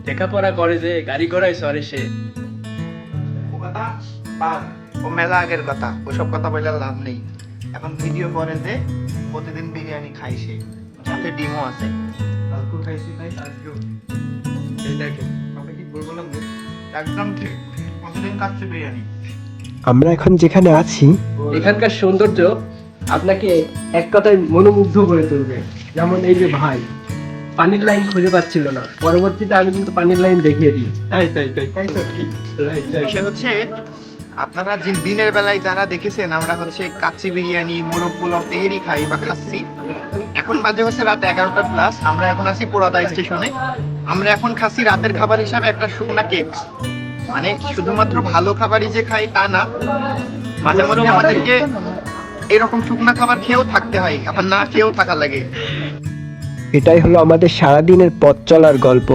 লেখাপড়া করে যে গাড়ি ঘোড়ায় চড়ে সে। ও কথা বাদ, ও মেলা আগের কথা, ওসব কথা বলে লাভ নেই। এখন ভিডিও করে যে প্রতিদিন বিরিয়ানি খাই সে, সাথে ডিমও আছে। কালকেও খাইছি ভাই, আজকেও। এই দেখেন, আমরা কি বললাম যে একদম ঠিক প্রতিদিন খাচ্ছে বিরিয়ানি। আমরা এখন যেখানে আছি এখানকার সৌন্দর্য আপনাকে এক কথায় মনোমুগ্ধ করে তুলবে। যেমন এই যে ভাই পানির লাইন খুঁজে পাচ্ছিল না, পরবর্তীতে আমি কিন্তু পানির লাইন দেখিয়ে দিই। বিষয় হচ্ছে আপনারা যে দিনের বেলায় যারা দেখেছেন আমরা হচ্ছে কাচ্চি বিরিয়ানি, মোরগ পোলাও তেহেরি খাই বা খাচ্ছি, এখন বাজে হচ্ছে রাত 11টা প্লাস। আমরা এখন আছি পোড়াদা স্টেশনে। আমরা এখন খাচ্ছি রাতের খাবার হিসাবে একটা শুকনা কেক। মানে শুধুমাত্র ভালো খাবারই যে খাই তা না, মাঝে মধ্যে আমাদেরকে এরকম শুকনা খাবার খেয়েও থাকতে হয়, আবার না খেয়েও থাকা লাগে। এটাই হলো আমাদের সারাদিনের পথ চলার গল্প।